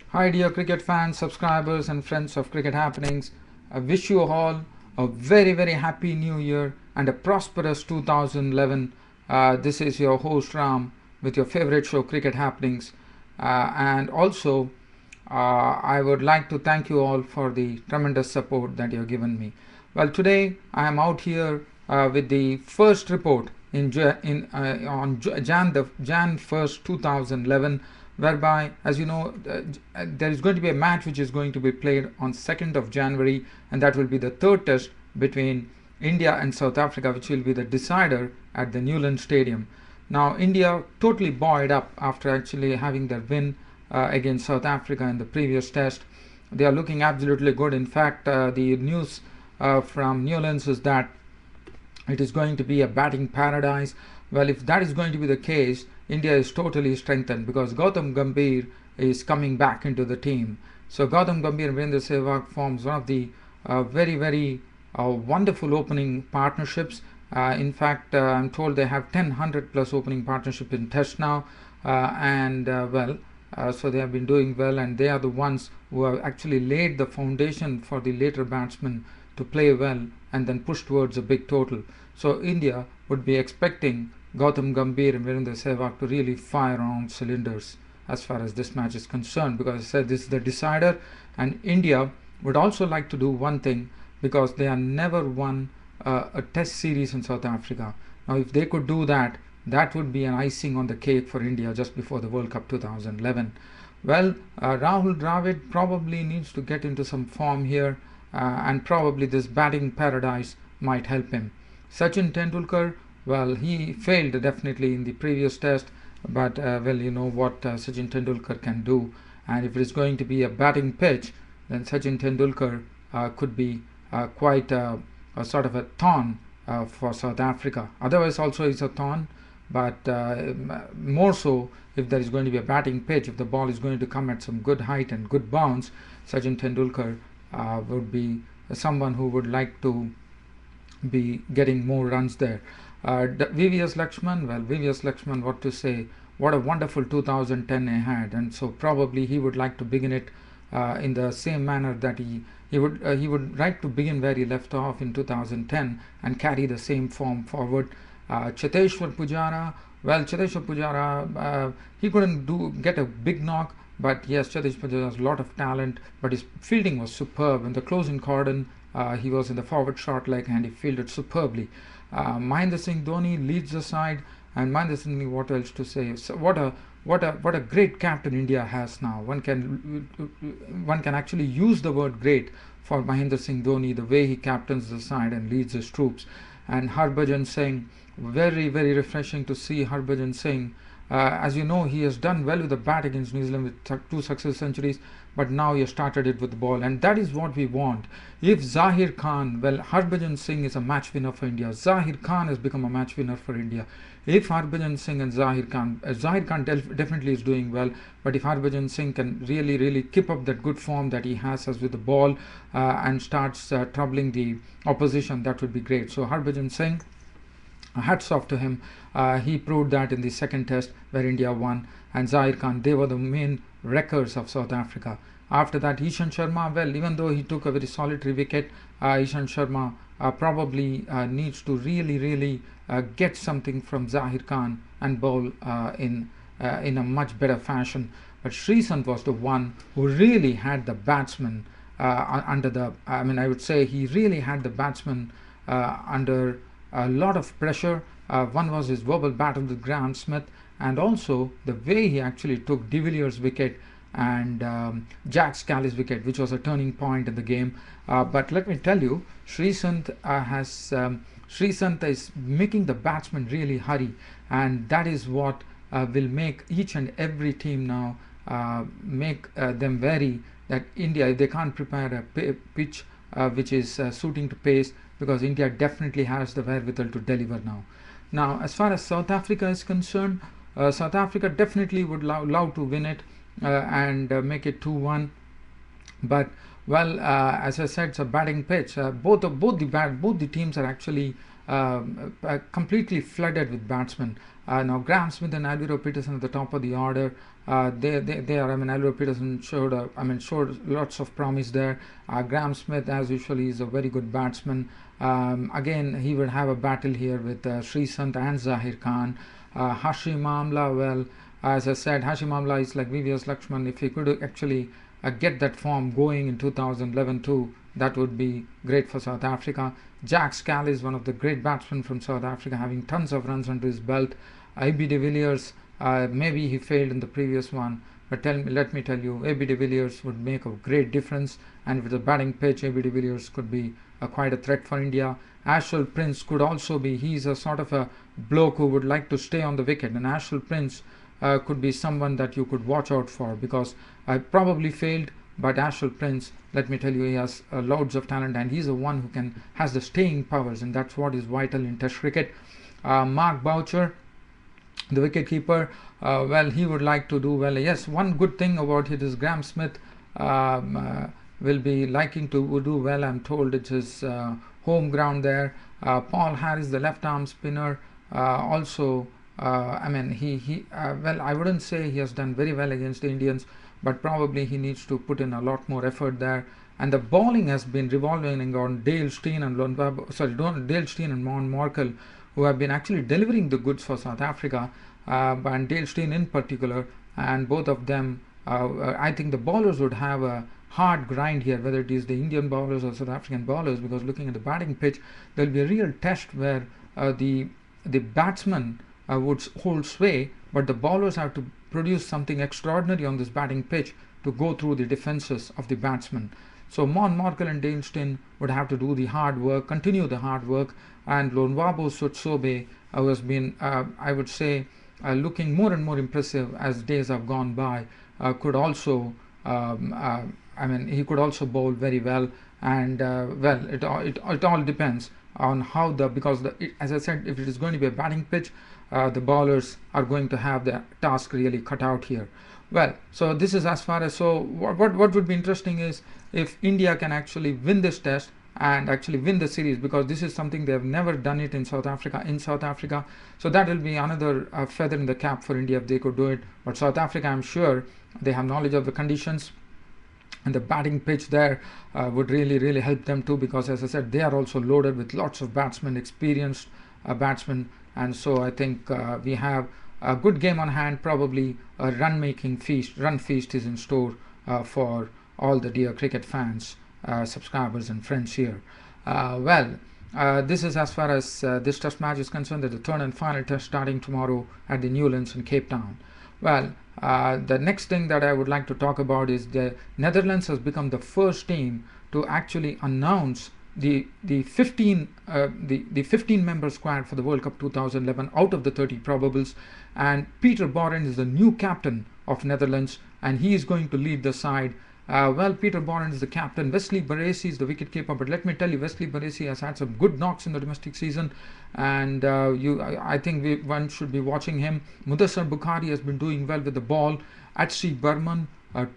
Hi, dear cricket fans, subscribers, and friends of Cricket Happenings. I wish you all a very, very happy new year and a prosperous 2011. This is your host Ram with your favorite show, Cricket Happenings. And also, I would like to thank you all for the tremendous support that you have given me. Well, today I am out here with the first report on Jan 1st, 2011, whereby, as you know, there is going to be a match which is going to be played on 2nd of January, and that will be the third test between India and South Africa, which will be the decider at the Newlands Stadium. Now, India totally buoyed up after actually having their win against South Africa in the previous test. They are looking absolutely good. In fact, the news from Newlands is that it is going to be a batting paradise. Well, if that is going to be the case, India is totally strengthened because Gautam Gambhir is coming back into the team. So Gautam Gambhir and Virendra Sehwag forms one of the very wonderful opening partnerships. In fact, I'm told they have 100 plus opening partnership in test now, so they have been doing well, and they are the ones who have actually laid the foundation for the later batsmen to play well and then push towards a big total. So India would be expecting Gautam Gambhir and Virendra Sehwag to really fire on cylinders as far as this match is concerned, because I said this is the decider, and India would also like to do one thing because they have never won a test series in South Africa. Now, if they could do that, that would be an icing on the cake for India just before the World Cup 2011. Well, Rahul Dravid probably needs to get into some form here, and probably this batting paradise might help him. Sachin Tendulkar, well, he failed definitely in the previous test, but you know what Sachin Tendulkar can do, and if it is going to be a batting pitch, then Sachin Tendulkar could be quite a sort of a thorn for South Africa. Otherwise, also is a thorn, but more so if there is going to be a batting pitch, if the ball is going to come at some good height and good bounce, Sachin Tendulkar would be someone who would like to be getting more runs there. VVS Lakshman, well, VVS Lakshman, what to say? What a wonderful 2010 he had, and so probably he would like to begin it in the same manner that he would like to begin where he left off in 2010 and carry the same form forward. Cheteshwar Pujara, well, Cheteshwar Pujara, he couldn't get a big knock, but yes, Cheteshwar Pujara has a lot of talent, but his fielding was superb. In the closing cordon, he was in the forward short leg and he fielded superbly. Mahendra Singh Dhoni leads the side, and Mahendra Singh Dhoni, what else to say? So what a great captain India has now. One can actually use the word great for Mahendra Singh Dhoni, the way he captains the side and leads his troops. And Harbhajan Singh, very refreshing to see Harbhajan Singh. As you know, he has done well with the bat against New Zealand with 2 successive centuries, but now he has started it with the ball, and that is what we want. If Zahir Khan, well, Harbhajan Singh is a match winner for India. Zahir Khan has become a match winner for India. If Harbhajan Singh and Zahir Khan definitely is doing well, but if Harbhajan Singh can really keep up that good form that he has as with the ball and starts troubling the opposition, that would be great. So Harbhajan Singh, hats off to him. He proved that in the second test where India won, and Zahir Khan, they were the main wreckers of South Africa. After that, Ishant Sharma, well, even though he took a very solitary wicket, Ishant Sharma probably needs to really get something from Zahir Khan and bowl in a much better fashion. But Sreesanth was the one who really had the batsman under the, I would say he really had the batsman under a lot of pressure. One was his verbal battle with Graham Smith, and also the way he actually took De Villiers' wicket and Jack Scally's wicket, which was a turning point in the game. But let me tell you, Sreesanth is making the batsmen really hurry, and that is what will make each and every team now make them wary that India, if they can't prepare a pitch which is suiting to pace, because India definitely has the wherewithal to deliver now. Now, as far as South Africa is concerned, South Africa definitely would love to win it and make it 2-1. But well, as I said, it's a batting pitch. Both the teams are actually completely flooded with batsmen. Now Graham Smith and Alvaro Peterson at the top of the order. They are. I mean, Alvaro Peterson showed lots of promise there. Graham Smith, as usually, is a very good batsman. Again, he would have a battle here with Sreesanth and Zahir Khan. Hashim Amla, well, as I said, Hashim Amla is like VVS Lakshman. If he could actually get that form going in 2011 too, that would be great for South Africa. Jack Scally is one of the great batsmen from South Africa, having tons of runs under his belt. AB de Villiers, maybe he failed in the previous one, but let me tell you, AB de Villiers would make a great difference, and with the batting pitch, AB de Villiers could be quite a threat for India. Ashwell Prince could also be, he's a sort of a bloke who would like to stay on the wicket, and Ashwell Prince could be someone that you could watch out for, because I probably failed, but Ashwell Prince, let me tell you, he has loads of talent, and he's the one who has the staying powers, and that's what is vital in Test cricket. Mark Boucher, the wicketkeeper, well, he would like to do well. Yes, one good thing about it is Graham Smith will be liking to do well. I'm told it's his home ground there. Paul Harris, the left arm spinner, also. I mean, well, I wouldn't say he has done very well against the Indians, but probably he needs to put in a lot more effort there. And the bowling has been revolving on Dale Steyn and Dale Steyn and Mon Markle, who have been actually delivering the goods for South Africa, and Dale Steyn in particular. And both of them, I think the bowlers would have a hard grind here, whether it is the Indian bowlers or South African bowlers, because looking at the batting pitch, there will be a real test where the batsman would hold sway, but the bowlers have to produce something extraordinary on this batting pitch to go through the defenses of the batsmen. So Mon Markle and Dale Steyn would have to do the hard work, continue the hard work, and Lonwabo Sotsobe has been, I would say, looking more and more impressive as days have gone by. Could also, I mean, he could also bowl very well, and well, it all depends on how as I said, if it is going to be a batting pitch, the bowlers are going to have the task really cut out here. Well, so this is as far as, so what would be interesting is if India can actually win this test and actually win the series, because this is something they have never done it in South Africa. So that will be another feather in the cap for India if they could do it. But South Africa, I'm sure they have knowledge of the conditions, and the batting pitch there would really help them too, because as I said, they are also loaded with lots of batsmen, experienced batsmen, and so I think we have a good game on hand. Probably a run feast is in store for all the dear cricket fans, subscribers and friends here. This is as far as this test match is concerned. The third and final test starting tomorrow at the Newlands in Cape Town. Well, the next thing that I would like to talk about is the Netherlands has become the first team to actually announce the 15 member squad for the World Cup 2011 out of the 30 probables, and Peter Borren is the new captain of Netherlands, and he is going to lead the side. Well, Peter Borren is the captain. Wesley Baresi is the wicketkeeper, but let me tell you, Wesley Baresi has had some good knocks in the domestic season, and I think one should be watching him. Mudassar Bukhari has been doing well with the ball. Atsi Burman,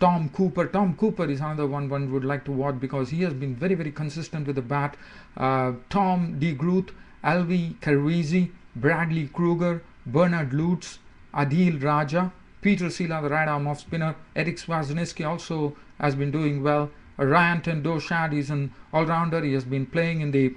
Tom Cooper. Tom Cooper is another one would like to watch, because he has been very consistent with the bat. Tom de Groot, Alvi Karwizi, Bradley Kruger, Bernard Lutz, Adil Raja, Peter Sila, the right arm off spinner. Eric Swazniewski also has been doing well. Ryan ten Doshad is an all-rounder. He has been playing in the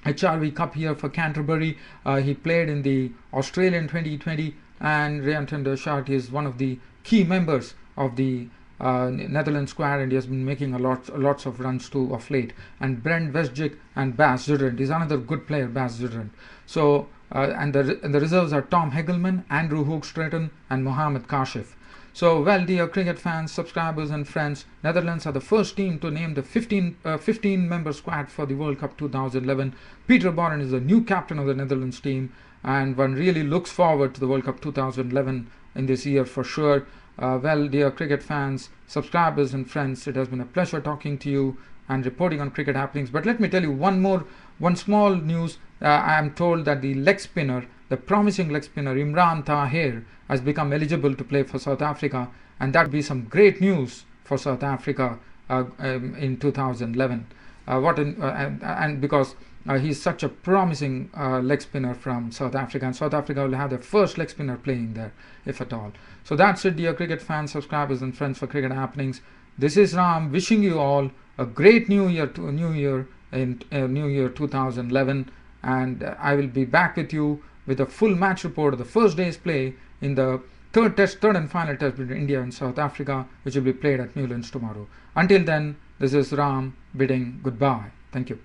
HRV Cup here for Canterbury. He played in the Australian 2020, and Ryan ten Doshad is one of the key members of the Netherlands squad, and he has been making lots of runs too of late. And Brent Westjic and Bas Zudrand is another good player, Bas Zudrand. So and the reserves are Tom Hegelman, Andrew Hoogstraten and Mohamed Kashif. So, well, dear cricket fans, subscribers and friends, Netherlands are the first team to name the 15 member squad for the World Cup 2011. Peter Borren is the new captain of the Netherlands team, and one really looks forward to the World Cup 2011 in this year for sure. Well, dear cricket fans, subscribers and friends, it has been a pleasure talking to you and reporting on cricket happenings. But let me tell you one small news. I am told that the promising leg spinner Imran Tahir has become eligible to play for South Africa, and that would be some great news for South Africa in 2011. And because He's such a promising leg spinner from South Africa, and South Africa will have their first leg spinner playing there, if at all. So that's it, dear cricket fans, subscribers, and friends for Cricket Happenings. This is Ram wishing you all a great new year in New Year 2011, and I will be back with you with a full match report of the first day's play in the third and final test between India and South Africa, which will be played at Newlands tomorrow. Until then, this is Ram bidding goodbye. Thank you.